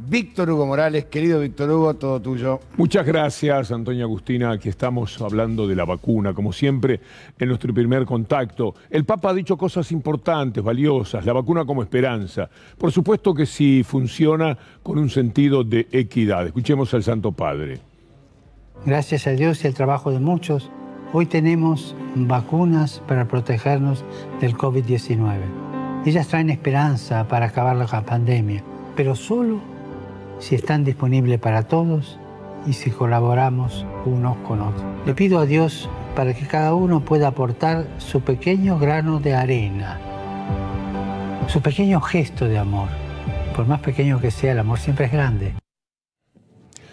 Víctor Hugo Morales. Querido Víctor Hugo, todo tuyo. Muchas gracias, Antonia Agustina. Aquí estamos hablando de la vacuna, como siempre, en nuestro primer contacto. El Papa ha dicho cosas importantes, valiosas, la vacuna como esperanza. Por supuesto que sí funciona con un sentido de equidad. Escuchemos al Santo Padre. Gracias a Dios y al trabajo de muchos, hoy tenemos vacunas para protegernos del COVID-19. Ellas traen esperanza para acabar la pandemia, pero solo si están disponibles para todos y si colaboramos unos con otros. Le pido a Dios para que cada uno pueda aportar su pequeño grano de arena, su pequeño gesto de amor. Por más pequeño que sea, el amor siempre es grande.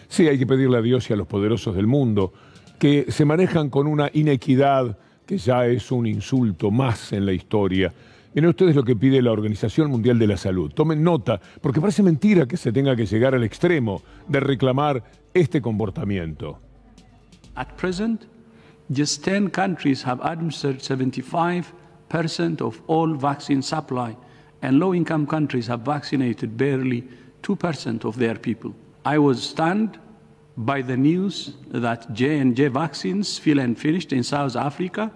Sí, hay que pedirle a Dios y a los poderosos del mundo que se manejan con una inequidad que ya es un insulto más en la historia. Miren ustedes lo que pide la Organización Mundial de la Salud. Tomen nota, porque parece mentira que se tenga que llegar al extremo de reclamar este comportamiento. At present, just 10 countries have administered 75% of all vaccine supply, and low-income countries have vaccinated barely 2% of their people. I was stunned by the news that J&J vaccines, fill and finished in South Africa,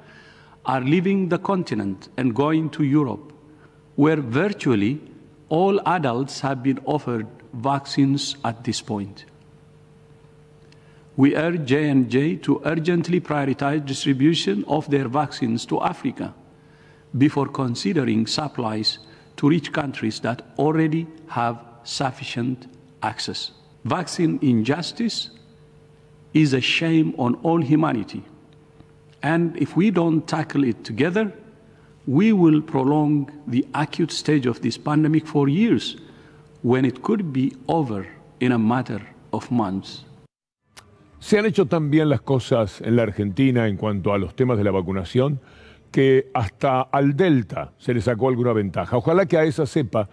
are leaving the continent and going to Europe, where virtually all adults have been offered vaccines at this point. We urge J&J to urgently prioritize distribution of their vaccines to Africa before considering supplies to rich countries that already have sufficient access. Vaccine injustice is a shame on all humanity. And if we don't tackle it together, we will prolong the acute stage of this pandemic for years, when it could be over in a matter of months. Se han hecho tan bien las cosas en la Argentina en cuanto a los temas de la vacunación que hasta al Delta se le sacó alguna ventaja. Ojalá que a esa cepa,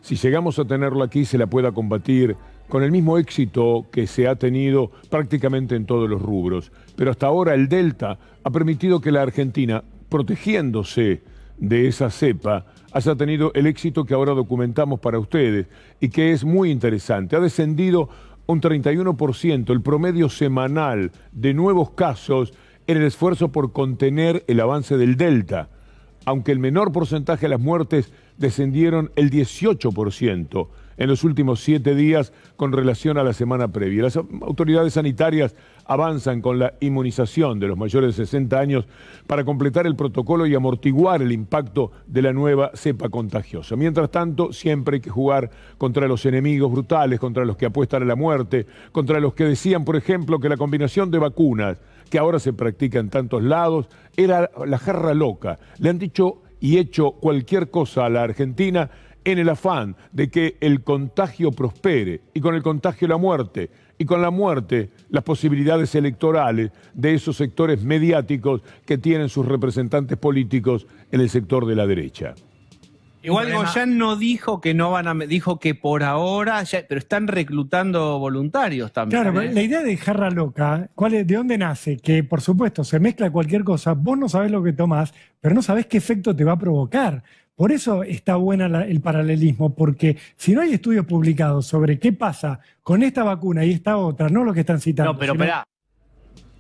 si llegamos a tenerlo aquí, se la pueda combatir con el mismo éxito que se ha tenido prácticamente en todos los rubros. Pero hasta ahora el Delta ha permitido que la Argentina, protegiéndose de esa cepa, haya tenido el éxito que ahora documentamos para ustedes y que es muy interesante. Ha descendido un 31% el promedio semanal de nuevos casos en el esfuerzo por contener el avance del Delta, aunque el menor porcentaje de las muertes descendieron el 18% en los últimos 7 días con relación a la semana previa. Las autoridades sanitarias avanzan con la inmunización de los mayores de 60 años para completar el protocolo y amortiguar el impacto de la nueva cepa contagiosa. Mientras tanto, siempre hay que jugar contra los enemigos brutales, contra los que apuestan a la muerte, contra los que decían, por ejemplo, que la combinación de vacunas que ahora se practica en tantos lados era la jarra loca. Le han dicho y hecho cualquier cosa a la Argentina en el afán de que el contagio prospere, y con el contagio la muerte, y con la muerte las posibilidades electorales de esos sectores mediáticos que tienen sus representantes políticos en el sector de la derecha. Igual Goyan no dijo que no van a... Dijo que por ahora... pero están reclutando voluntarios también. Claro, pero la idea de jarra loca, ¿de dónde nace? Que, por supuesto, se mezcla cualquier cosa. Vos no sabés lo que tomás, pero no sabés qué efecto te va a provocar. Por eso está buena el paralelismo, porque si no hay estudios publicados sobre qué pasa con esta vacuna y esta otra, no lo que están citando. No, pero espera.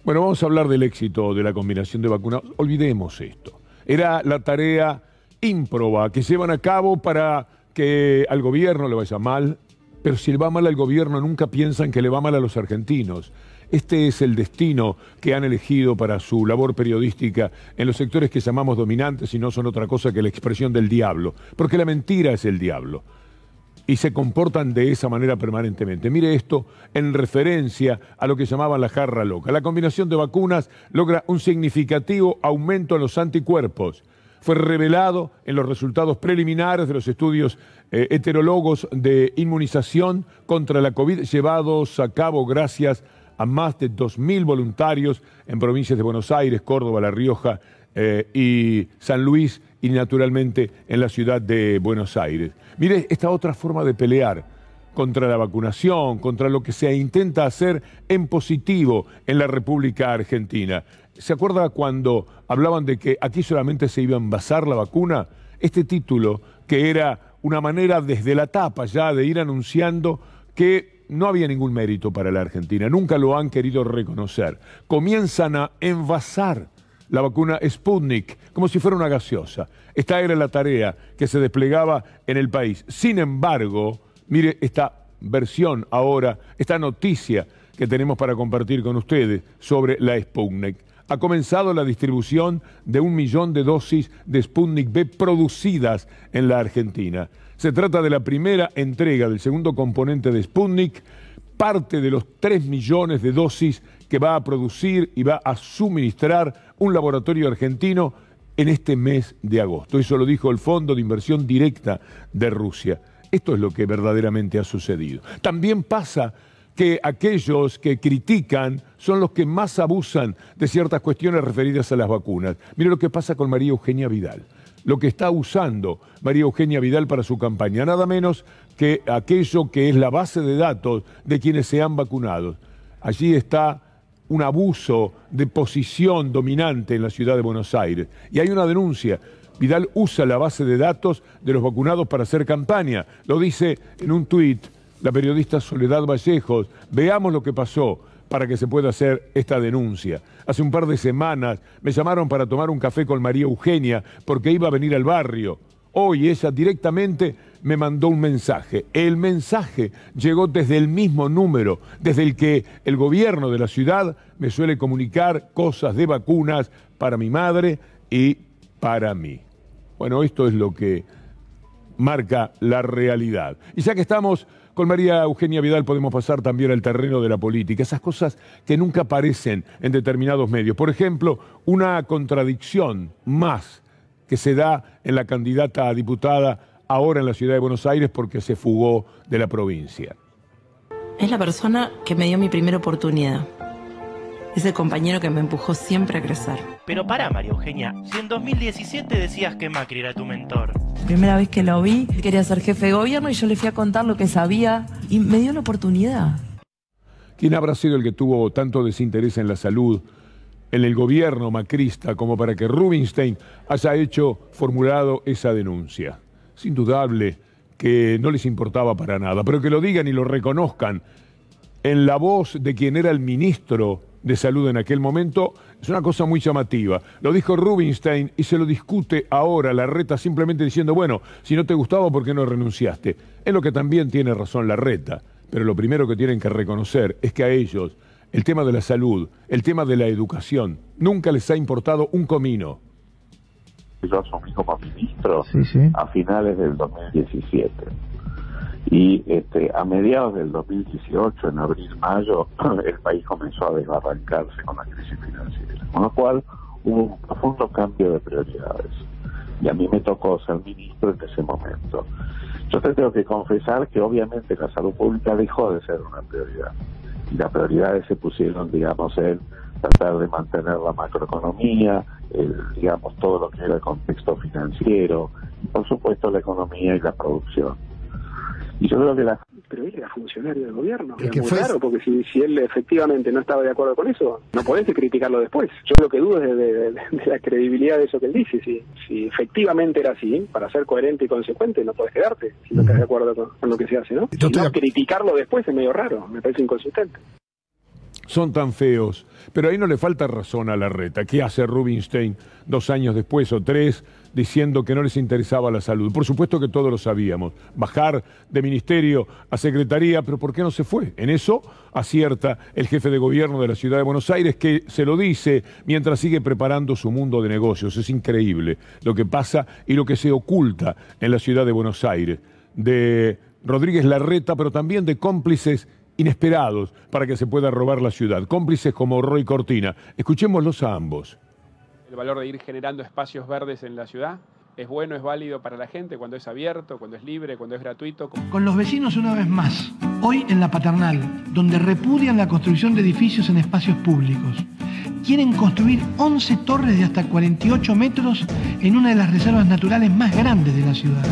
Bueno, vamos a hablar del éxito de la combinación de vacunas. Olvidemos esto. Era la tarea ímproba que llevan a cabo para que al gobierno le vaya mal, pero si le va mal al gobierno nunca piensan que le va mal a los argentinos. Este es el destino que han elegido para su labor periodística en los sectores que llamamos dominantes y no son otra cosa que la expresión del diablo, porque la mentira es el diablo. Y se comportan de esa manera permanentemente. Mire esto en referencia a lo que llamaban la jarra loca. La combinación de vacunas logra un significativo aumento en los anticuerpos. Fue revelado en los resultados preliminares de los estudios heterólogos de inmunización contra la COVID llevados a cabo gracias a más de 2.000 voluntarios en provincias de Buenos Aires, Córdoba, La Rioja y San Luis y naturalmente en la ciudad de Buenos Aires. Mire esta otra forma de pelear contra la vacunación, contra lo que se intenta hacer en positivo en la República Argentina. ¿Se acuerda cuando hablaban de que aquí solamente se iba a envasar la vacuna? Este título, que era una manera desde la tapa ya de ir anunciando que no había ningún mérito para la Argentina, nunca lo han querido reconocer. Comienzan a envasar la vacuna Sputnik como si fuera una gaseosa. Esta era la tarea que se desplegaba en el país. Sin embargo, mire esta versión ahora, esta noticia que tenemos para compartir con ustedes sobre la Sputnik. Ha comenzado la distribución de 1 millón de dosis de Sputnik V producidas en la Argentina. Se trata de la primera entrega del segundo componente de Sputnik, parte de los 3 millones de dosis que va a producir y va a suministrar un laboratorio argentino en este mes de agosto. Eso lo dijo el Fondo de Inversión Directa de Rusia. Esto es lo que verdaderamente ha sucedido. También pasa que aquellos que critican son los que más abusan de ciertas cuestiones referidas a las vacunas. Mire lo que pasa con María Eugenia Vidal. Lo que está usando María Eugenia Vidal para su campaña, nada menos que aquello que es la base de datos de quienes se han vacunado. Allí está un abuso de posición dominante en la ciudad de Buenos Aires. Y hay una denuncia. Vidal usa la base de datos de los vacunados para hacer campaña. Lo dice en un tuit la periodista Soledad Vallejos. Veamos lo que pasó para que se pueda hacer esta denuncia. Hace un par de semanas me llamaron para tomar un café con María Eugenia porque iba a venir al barrio. Hoy ella directamente me mandó un mensaje. El mensaje llegó desde el mismo número, desde el que el gobierno de la ciudad me suele comunicar cosas de vacunas para mi madre y para mí. Bueno, esto es lo que marca la realidad. Y ya que estamos con María Eugenia Vidal, podemos pasar también al terreno de la política, esas cosas que nunca aparecen en determinados medios. Por ejemplo, una contradicción más que se da en la candidata a diputada ahora en la ciudad de Buenos Aires porque se fugó de la provincia. Es la persona que me dio mi primera oportunidad. Es el compañero que me empujó siempre a crecer. Pero pará, María Eugenia, si en 2017 decías que Macri era tu mentor. Primera vez que lo vi, él quería ser jefe de gobierno y yo le fui a contar lo que sabía y me dio la oportunidad. ¿Quién habrá sido el que tuvo tanto desinterés en la salud, en el gobierno macrista, como para que Rubinstein haya formulado esa denuncia? Es indudable que no les importaba para nada, pero que lo digan y lo reconozcan en la voz de quien era el ministro de Salud en aquel momento, es una cosa muy llamativa. Lo dijo Rubinstein y se lo discute ahora Larreta simplemente diciendo, bueno, si no te gustaba, ¿por qué no renunciaste? Es lo que también tiene razón Larreta, pero lo primero que tienen que reconocer es que a ellos el tema de la salud, el tema de la educación, nunca les ha importado un comino. Yo asumí como ministro a finales del 2017. Y a mediados del 2018, en abril-mayo, el país comenzó a desbarrancarse con la crisis financiera. Con lo cual hubo un profundo cambio de prioridades. Y a mí me tocó ser ministro en ese momento. Yo te tengo que confesar que obviamente la salud pública dejó de ser una prioridad. Y las prioridades se pusieron, digamos, en tratar de mantener la macroeconomía, digamos, todo lo que era el contexto financiero, y por supuesto la economía y la producción. Y yo creo que Pero él era funcionario del gobierno. Es muy claro, porque si él efectivamente no estaba de acuerdo con eso, no podés criticarlo después. Yo lo que dudo es de la credibilidad de eso que él dice. Si efectivamente era así, para ser coherente y consecuente, no podés quedarte si no estás de acuerdo con lo que se hace, ¿no? Si no, criticarlo después es medio raro, me parece inconsistente. Son tan feos, pero ahí no le falta razón a Larreta. ¿Qué hace Rubinstein 2 años después o 3 diciendo que no les interesaba la salud? Por supuesto que todos lo sabíamos. Bajar de ministerio a secretaría, pero ¿por qué no se fue? En eso acierta el jefe de gobierno de la ciudad de Buenos Aires, que se lo dice mientras sigue preparando su mundo de negocios. Es increíble lo que pasa y lo que se oculta en la ciudad de Buenos Aires. De Rodríguez Larreta, pero también de cómplices inesperados para que se pueda robar la ciudad. Cómplices como Roy Cortina. Escuchémoslos a ambos. El valor de ir generando espacios verdes en la ciudad es bueno, es válido para la gente cuando es abierto, cuando es libre, cuando es gratuito. Con los vecinos una vez más, hoy en La Paternal, donde repudian la construcción de edificios en espacios públicos. Quieren construir 11 torres de hasta 48 metros en una de las reservas naturales más grandes de la ciudad.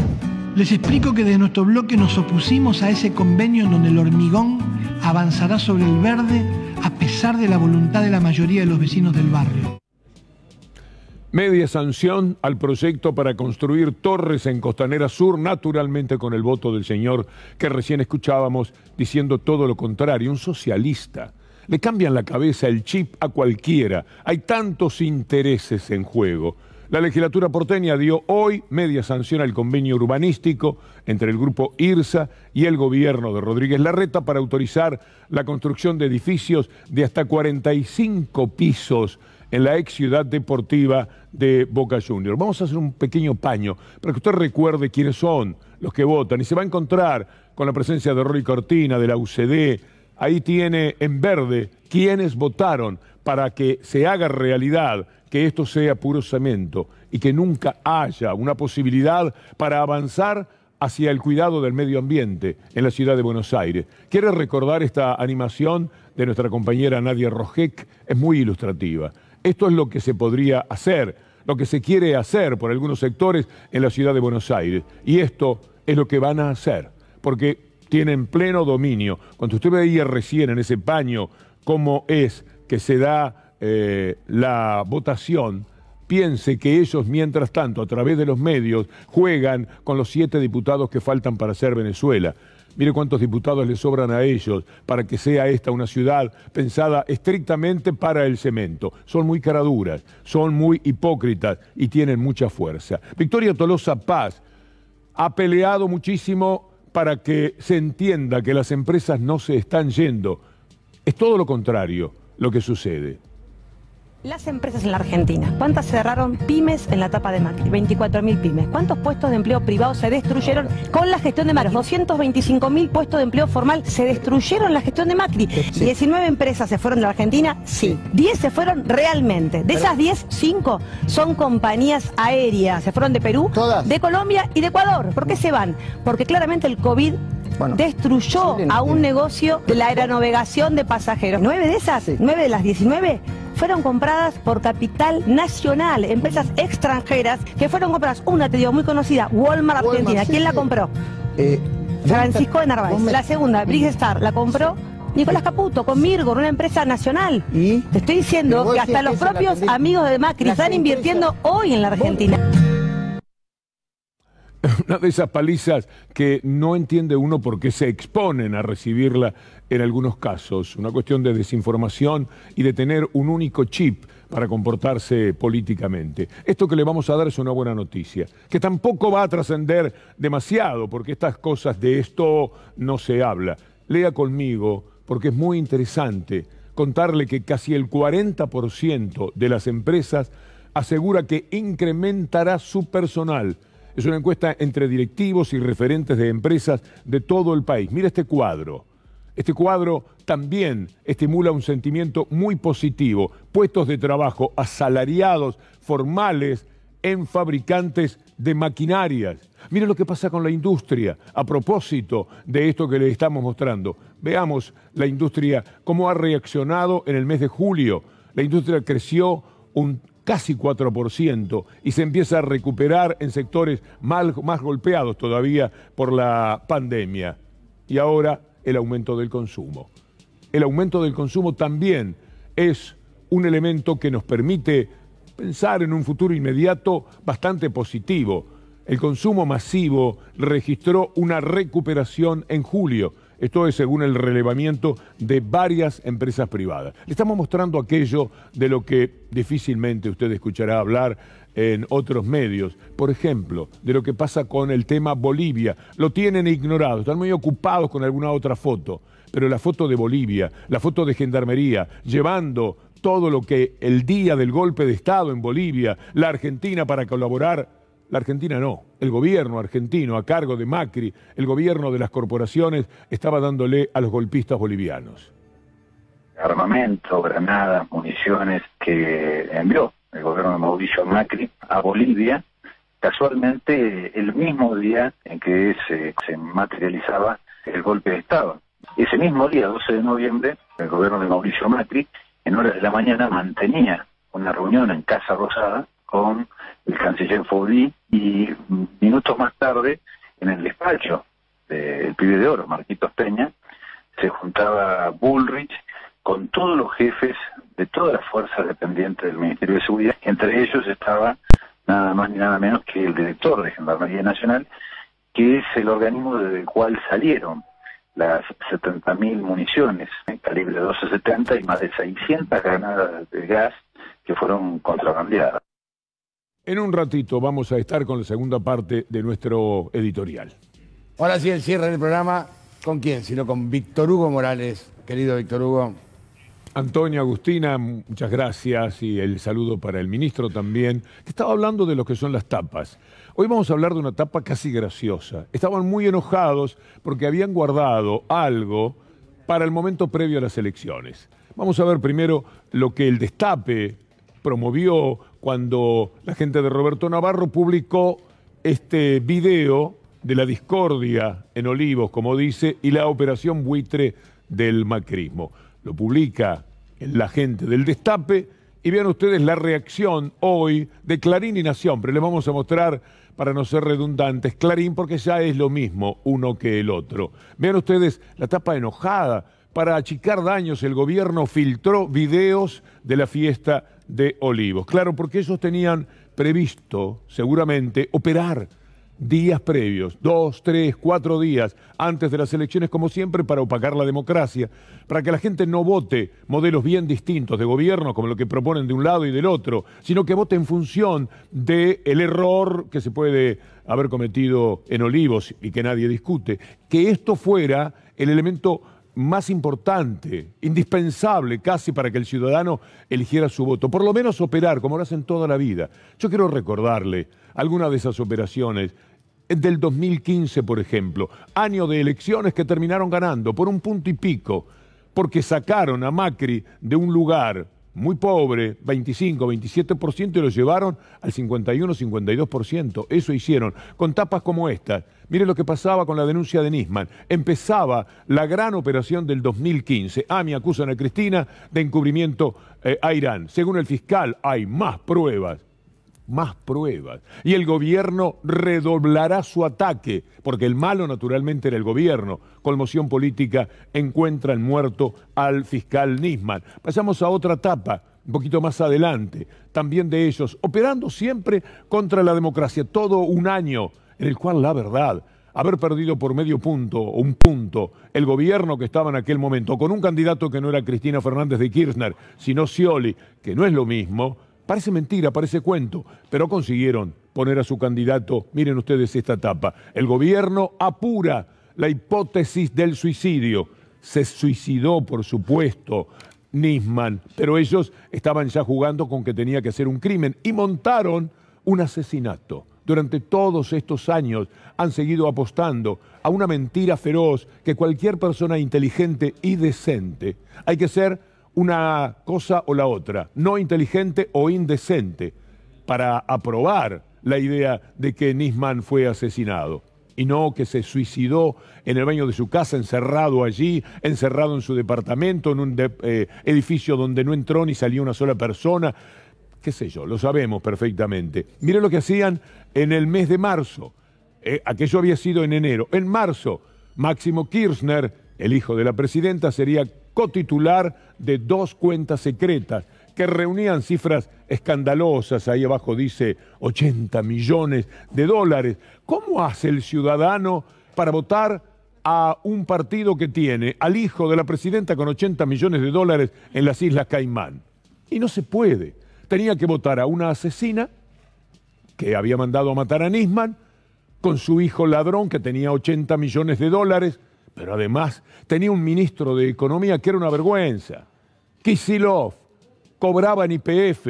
Les explico que desde nuestro bloque nos opusimos a ese convenio en donde el hormigón avanzará sobre el verde a pesar de la voluntad de la mayoría de los vecinos del barrio. Media sanción al proyecto para construir torres en Costanera Sur, naturalmente con el voto del señor que recién escuchábamos diciendo todo lo contrario, un socialista. Le cambian la cabeza, el chip a cualquiera. Hay tantos intereses en juego. La legislatura porteña dio hoy media sanción al convenio urbanístico entre el grupo IRSA y el gobierno de Rodríguez Larreta para autorizar la construcción de edificios de hasta 45 pisos en la ex ciudad deportiva de Boca Juniors. Vamos a hacer un pequeño paño para que usted recuerde quiénes son los que votan y se va a encontrar con la presencia de Rory Cortina, de la UCD. Ahí tiene en verde quienes votaron para que se haga realidad que esto sea puro cemento y que nunca haya una posibilidad para avanzar hacia el cuidado del medio ambiente en la ciudad de Buenos Aires. ¿Quiere recordar esta animación de nuestra compañera Nadia Rojek? Es muy ilustrativa. Esto es lo que se podría hacer, lo que se quiere hacer por algunos sectores en la ciudad de Buenos Aires. Y esto es lo que van a hacer, porque tienen pleno dominio. Cuando usted veía recién en ese paño cómo es que se da la votación, piense que ellos, mientras tanto, a través de los medios, juegan con los 7 diputados que faltan para hacer Venezuela. Mire cuántos diputados le sobran a ellos para que sea esta una ciudad pensada estrictamente para el cemento. Son muy caraduras, son muy hipócritas y tienen mucha fuerza. Victoria Tolosa Paz ha peleado muchísimo para que se entienda que las empresas no se están yendo. Es todo lo contrario lo que sucede. Las empresas en la Argentina, ¿cuántas cerraron pymes en la etapa de Macri? 24.000 pymes. ¿Cuántos puestos de empleo privado se destruyeron con la gestión de Macri? 225.000 puestos de empleo formal se destruyeron en la gestión de Macri. Sí. 19 empresas se fueron de la Argentina, sí. 10 se fueron realmente. De esas 10, 5 son compañías aéreas. Se fueron de Perú, todas, de Colombia y de Ecuador. ¿Por qué se van? Porque claramente el COVID destruyó a un negocio de la aeronavegación de pasajeros. 9 de esas, 9 de las 19... fueron compradas por capital nacional, empresas extranjeras que fueron compradas. Una, te digo, muy conocida, Walmart Argentina. ¿Quién la compró? Francisco de Narváez. La segunda, Brigstar, la compró Nicolás Caputo, con Mirgor, una empresa nacional. ¿Y? Te estoy diciendo que hasta los propios amigos de Macri están invirtiendo hoy en la Argentina. Una de esas palizas que no entiende uno por qué se exponen a recibirla en algunos casos. Una cuestión de desinformación y de tener un único chip para comportarse políticamente. Esto que le vamos a dar es una buena noticia, que tampoco va a trascender demasiado, porque estas cosas de esto no se habla. Lea conmigo, porque es muy interesante contarle que casi el 40% de las empresas asegura que incrementará su personal. Es una encuesta entre directivos y referentes de empresas de todo el país. Mira este cuadro. Este cuadro también estimula un sentimiento muy positivo. Puestos de trabajo asalariados, formales, en fabricantes de maquinarias. Mira lo que pasa con la industria. A propósito de esto que le estamos mostrando, veamos la industria, cómo ha reaccionado en el mes de julio. La industria creció un casi 4% y se empieza a recuperar en sectores más golpeados todavía por la pandemia. Y ahora el aumento del consumo. El aumento del consumo también es un elemento que nos permite pensar en un futuro inmediato bastante positivo. El consumo masivo registró una recuperación en julio. Esto es según el relevamiento de varias empresas privadas. Le estamos mostrando aquello de lo que difícilmente usted escuchará hablar en otros medios. Por ejemplo, de lo que pasa con el tema Bolivia. Lo tienen ignorado, están muy ocupados con alguna otra foto. Pero la foto de Bolivia, la foto de Gendarmería, llevando todo lo que el día del golpe de Estado en Bolivia, la Argentina para colaborar. La Argentina no, el gobierno argentino a cargo de Macri, el gobierno de las corporaciones, estaba dándole a los golpistas bolivianos. Armamento, granadas, municiones que envió el gobierno de Mauricio Macri a Bolivia, casualmente el mismo día en que se materializaba el golpe de Estado. Ese mismo día, 12 de noviembre, el gobierno de Mauricio Macri, en horas de la mañana, mantenía una reunión en Casa Rosada con el canciller Faudy y minutos más tarde, en el despacho del pibe de oro, Marquitos Peña, se juntaba Bullrich con todos los jefes de todas las fuerzas dependientes del Ministerio de Seguridad. Entre ellos estaba nada más ni nada menos que el director de Gendarmería Nacional, que es el organismo desde el cual salieron las 70.000 municiones, calibre 12-70 y más de 600 granadas de gas que fueron contrabandeadas. En un ratito vamos a estar con la segunda parte de nuestro editorial. Ahora sí, el cierre del programa, ¿con quién? Sino con Víctor Hugo Morales. Querido Víctor Hugo. Antonio, Agustina, muchas gracias y el saludo para el ministro también, que estaba hablando de lo que son las tapas. Hoy vamos a hablar de una tapa casi graciosa. Estaban muy enojados porque habían guardado algo para el momento previo a las elecciones. Vamos a ver primero lo que el Destape promovió cuando la gente de Roberto Navarro publicó este video de la discordia en Olivos, como dice, y la operación buitre del macrismo. Lo publica la gente del Destape y vean ustedes la reacción hoy de Clarín y Nación, pero les vamos a mostrar, para no ser redundantes, Clarín porque ya es lo mismo uno que el otro. Vean ustedes la tapa enojada. Para achicar daños, el gobierno filtró videos de la fiesta de Olivos. Claro, porque ellos tenían previsto, seguramente, operar días previos, 2, 3, 4 días antes de las elecciones, como siempre, para opacar la democracia, para que la gente no vote modelos bien distintos de gobierno, como lo que proponen de un lado y del otro, sino que vote en función del error que se puede haber cometido en Olivos y que nadie discute. Que esto fuera el elemento más importante, indispensable casi para que el ciudadano eligiera su voto, por lo menos operar, como lo hacen toda la vida. Yo quiero recordarle algunas de esas operaciones del 2015, por ejemplo, año de elecciones que terminaron ganando por 1 punto y pico, porque sacaron a Macri de un lugar muy pobre, 25, 27%, y lo llevaron al 51, 52%. Eso hicieron, con tapas como esta. Mire lo que pasaba con la denuncia de Nisman. Empezaba la gran operación del 2015. AMI acusan a Cristina de encubrimiento a Irán. Según el fiscal, hay más pruebas. Más pruebas. Y el gobierno redoblará su ataque, porque el malo naturalmente era el gobierno. Conmoción política, encuentran muerto al fiscal Nisman. Pasamos a otra etapa, un poquito más adelante, también de ellos, operando siempre contra la democracia. Todo un año en el cual la verdad, haber perdido por medio punto o 1 punto el gobierno que estaba en aquel momento, con un candidato que no era Cristina Fernández de Kirchner, sino Scioli, que no es lo mismo. Parece mentira, parece cuento, pero consiguieron poner a su candidato. Miren ustedes esta etapa. El gobierno apura la hipótesis del suicidio. Se suicidó, por supuesto, Nisman, pero ellos estaban ya jugando con que tenía que ser un crimen y montaron un asesinato. Durante todos estos años han seguido apostando a una mentira feroz que cualquier persona inteligente y decente, hay que ser una cosa o la otra, no inteligente o indecente, para aprobar la idea de que Nisman fue asesinado y no que se suicidó en el baño de su casa, encerrado allí, encerrado en su departamento, en un edificio donde no entró ni salió una sola persona. Qué sé yo, lo sabemos perfectamente. Miren lo que hacían en el mes de marzo. Aquello había sido en enero. En marzo, Máximo Kirchner, el hijo de la presidenta, sería cotitular de 2 cuentas secretas que reunían cifras escandalosas. Ahí abajo dice 80 millones de dólares. ¿Cómo hace el ciudadano para votar a un partido que tiene al hijo de la presidenta con 80 millones de dólares en las Islas Caimán? Y no se puede. Tenía que votar a una asesina que había mandado a matar a Nisman, con su hijo ladrón que tenía 80 millones de dólares, pero además tenía un ministro de Economía que era una vergüenza. Kicillof cobraba en YPF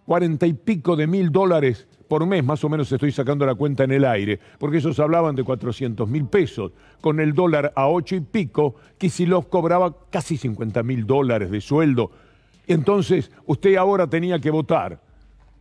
40 y pico de mil dólares por mes, más o menos estoy sacando la cuenta en el aire, porque ellos hablaban de 400.000 pesos. Con el dólar a 8 y pico, Kicillof cobraba casi 50.000 dólares de sueldo. Entonces, usted ahora tenía que votar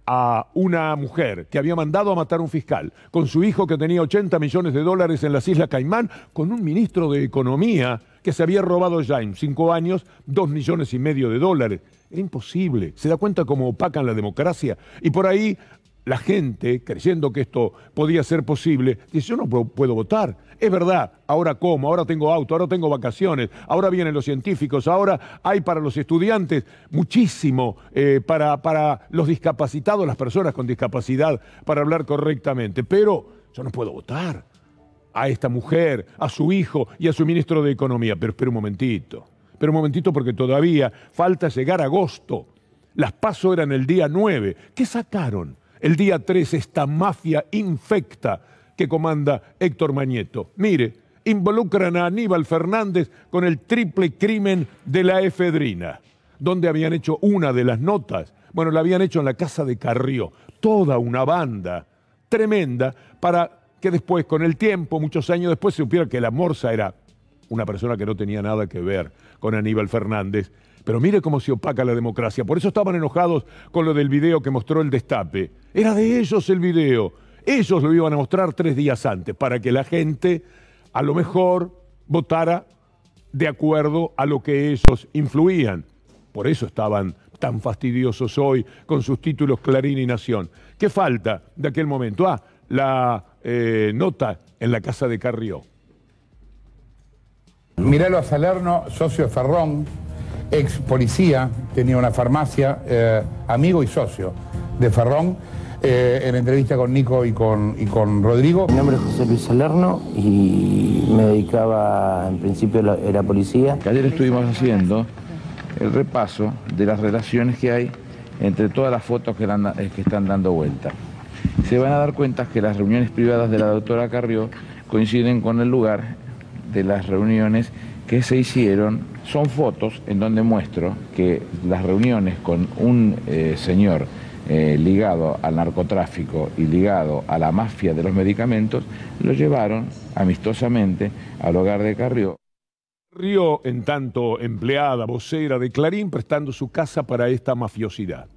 a una mujer que había mandado a matar a un fiscal, con su hijo que tenía 80 millones de dólares en las Islas Caimán, con un ministro de Economía que se había robado ya en 5 años 2,5 millones de dólares. Era imposible. ¿Se da cuenta cómo opacan la democracia? Y por ahí la gente, creyendo que esto podía ser posible, dice, yo no puedo votar. Es verdad, ahora como, ahora tengo auto, ahora tengo vacaciones, ahora vienen los científicos, ahora hay para los estudiantes muchísimo para los discapacitados, las personas con discapacidad, para hablar correctamente. Pero yo no puedo votar a esta mujer, a su hijo y a su ministro de Economía. Pero espera un momentito porque todavía falta llegar a agosto. Las PASO eran el día 9. ¿Qué sacaron? El día 3, esta mafia infecta que comanda Héctor Mañeto. Mire, involucran a Aníbal Fernández con el triple crimen de la efedrina. ¿Dónde habían hecho una de las notas? Bueno, la habían hecho en la casa de Carrió. Toda una banda tremenda para que después, con el tiempo, muchos años después, se supiera que la Morsa era una persona que no tenía nada que ver con Aníbal Fernández. Pero mire cómo se opaca la democracia. Por eso estaban enojados con lo del video que mostró el Destape. Era de ellos el video. Ellos lo iban a mostrar 3 días antes para que la gente a lo mejor votara de acuerdo a lo que ellos influían. Por eso estaban tan fastidiosos hoy con sus títulos Clarín y Nación. ¿Qué falta de aquel momento? La nota en la casa de Carrió. Miralo a Salerno, socio de Ferrón, ex policía, tenía una farmacia, amigo y socio de Ferrón, en entrevista con Nico y con Rodrigo. Mi nombre es José Luis Salerno y me dedicaba, en principio era policía. Ayer estuvimos haciendo el repaso de las relaciones que hay entre todas las fotos que están dando vuelta. Se van a dar cuenta que las reuniones privadas de la doctora Carrió coinciden con el lugar de las reuniones que se hicieron. Son fotos en donde muestro que las reuniones con un señor ligado al narcotráfico y ligado a la mafia de los medicamentos lo llevaron amistosamente al hogar de Carrió. Carrió, en tanto empleada, vocera de Clarín, prestando su casa para esta mafiosidad.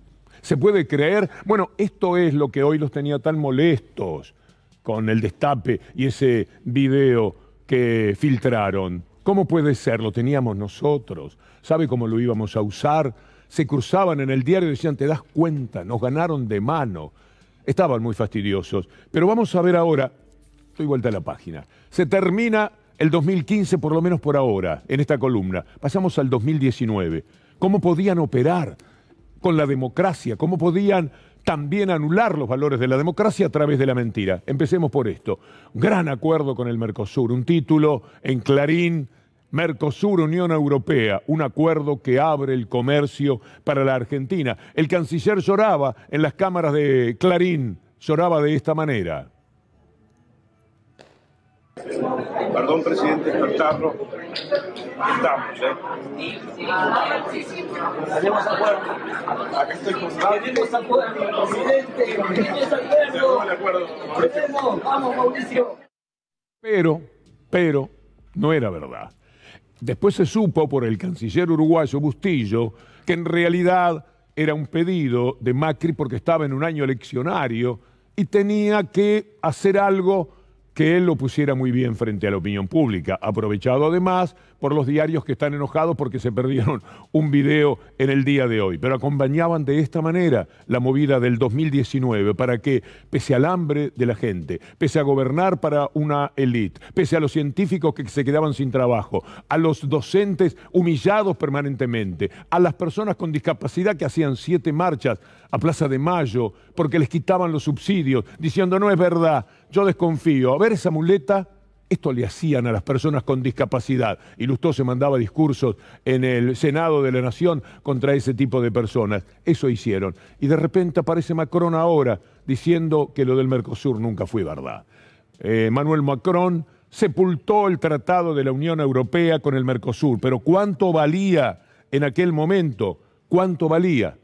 ¿Se puede creer? Bueno, esto es lo que hoy los tenía tan molestos con el Destape y ese video que filtraron. ¿Cómo puede ser? Lo teníamos nosotros. ¿Sabe cómo lo íbamos a usar? Se cruzaban en el diario y decían, ¿te das cuenta? Nos ganaron de mano. Estaban muy fastidiosos. Pero vamos a ver ahora, doy vuelta a la página. Se termina el 2015, por lo menos por ahora, en esta columna. Pasamos al 2019. ¿Cómo podían operar con la democracia? ¿Cómo podían también anular los valores de la democracia a través de la mentira? Empecemos por esto. Gran acuerdo con el Mercosur, un título en Clarín, Mercosur, Unión Europea, un acuerdo que abre el comercio para la Argentina. El canciller lloraba en las cámaras de Clarín, lloraba de esta manera. Perdón, presidente, despertarlo. Estamos, Tenemos acuerdo. Acá estoy con Tenemos acuerdo, presidente. Tenemos acuerdo. Vamos, Mauricio. Pero, no era verdad. Después se supo por el canciller uruguayo Bustillo que en realidad era un pedido de Macri porque estaba en un año eleccionario y tenía que hacer algo que él lo pusiera muy bien frente a la opinión pública, aprovechado además por los diarios que están enojados porque se perdieron un video en el día de hoy. Pero acompañaban de esta manera la movida del 2019 para que, pese al hambre de la gente, pese a gobernar para una élite, pese a los científicos que se quedaban sin trabajo, a los docentes humillados permanentemente, a las personas con discapacidad que hacían 7 marchas a Plaza de Mayo porque les quitaban los subsidios, diciendo no es verdad, yo desconfío. A ver esa muleta, esto le hacían a las personas con discapacidad. Y Lustó se mandaba discursos en el Senado de la Nación contra ese tipo de personas. Eso hicieron. Y de repente aparece Macron ahora diciendo que lo del Mercosur nunca fue verdad. Emmanuel Macron sepultó el tratado de la Unión Europea con el Mercosur. Pero ¿cuánto valía en aquel momento? ¿Cuánto valía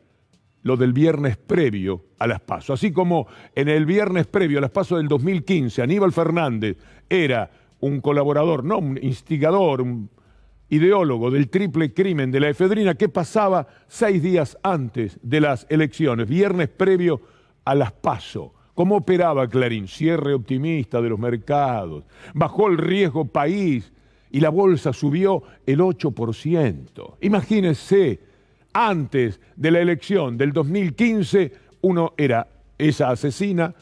lo del viernes previo a las PASO? Así como en el viernes previo a las PASO del 2015, Aníbal Fernández era un colaborador, no un instigador, un ideólogo del triple crimen de la efedrina, ¿qué pasaba 6 días antes de las elecciones? Viernes previo a las PASO. ¿Cómo operaba Clarín? Cierre optimista de los mercados, bajó el riesgo país y la bolsa subió el 8%. Imagínense, antes de la elección del 2015, uno era esa asesina,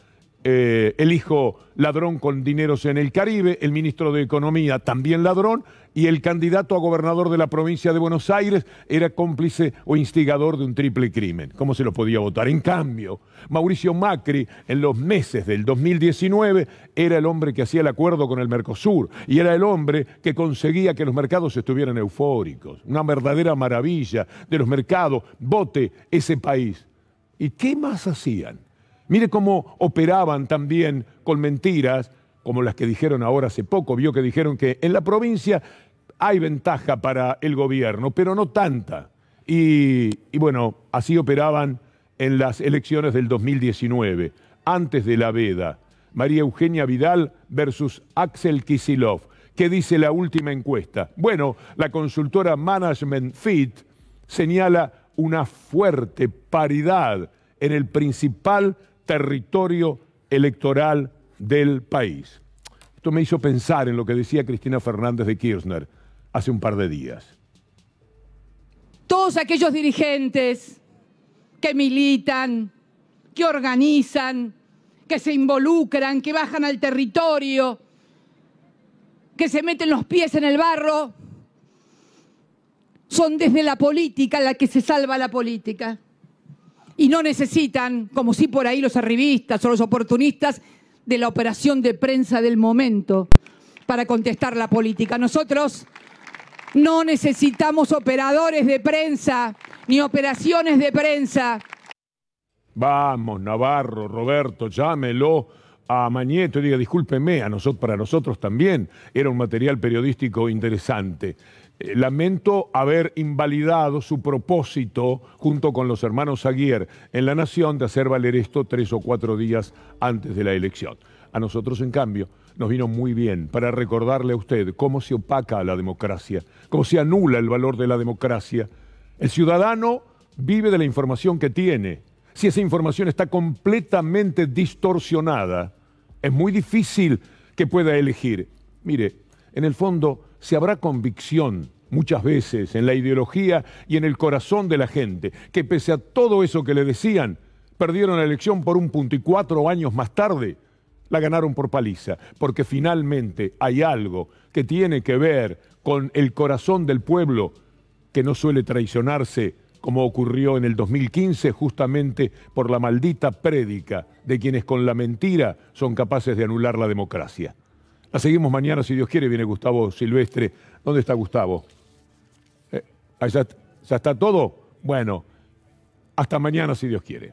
el hijo ladrón con dineros en el Caribe, el ministro de Economía también ladrón, y el candidato a gobernador de la provincia de Buenos Aires era cómplice o instigador de un triple crimen. ¿Cómo se lo podía votar? En cambio, Mauricio Macri, en los meses del 2019, era el hombre que hacía el acuerdo con el Mercosur y era el hombre que conseguía que los mercados estuvieran eufóricos. Una verdadera maravilla de los mercados. Vote ese país. ¿Y qué más hacían? Mire cómo operaban también con mentiras, como las que dijeron ahora hace poco. Vio que dijeron que en la provincia hay ventaja para el gobierno, pero no tanta. Y bueno, así operaban en las elecciones del 2019, antes de la veda. María Eugenia Vidal versus Axel Kicillof. ¿Qué dice la última encuesta? Bueno, la consultora Management Fit señala una fuerte paridad en el principal territorio electoral del país. Esto me hizo pensar en lo que decía Cristina Fernández de Kirchner hace un par de días. Todos aquellos dirigentes que militan, que organizan, que se involucran, que bajan al territorio, que se meten los pies en el barro, son desde la política la que se salva la política. Y no necesitan, como si por ahí los arribistas o los oportunistas, de la operación de prensa del momento para contestar la política. Nosotros no necesitamos operadores de prensa ni operaciones de prensa. Vamos, Navarro, Roberto, llámelo a Mañeto y diga, discúlpeme, para nosotros también era un material periodístico interesante. Lamento haber invalidado su propósito, junto con los hermanos Aguiar, en La Nación, de hacer valer esto 3 o 4 días antes de la elección. A nosotros, en cambio, nos vino muy bien para recordarle a usted cómo se opaca la democracia, cómo se anula el valor de la democracia. El ciudadano vive de la información que tiene. Si esa información está completamente distorsionada, es muy difícil que pueda elegir. Mire, en el fondo, si habrá convicción muchas veces en la ideología y en el corazón de la gente, que pese a todo eso que le decían, perdieron la elección por un punto y 4 años más tarde la ganaron por paliza, porque finalmente hay algo que tiene que ver con el corazón del pueblo que no suele traicionarse, como ocurrió en el 2015, justamente por la maldita prédica de quienes con la mentira son capaces de anular la democracia. La seguimos mañana, si Dios quiere. Viene Gustavo Silvestre. ¿Dónde está Gustavo? ¿Ya está todo? Bueno, hasta mañana, si Dios quiere.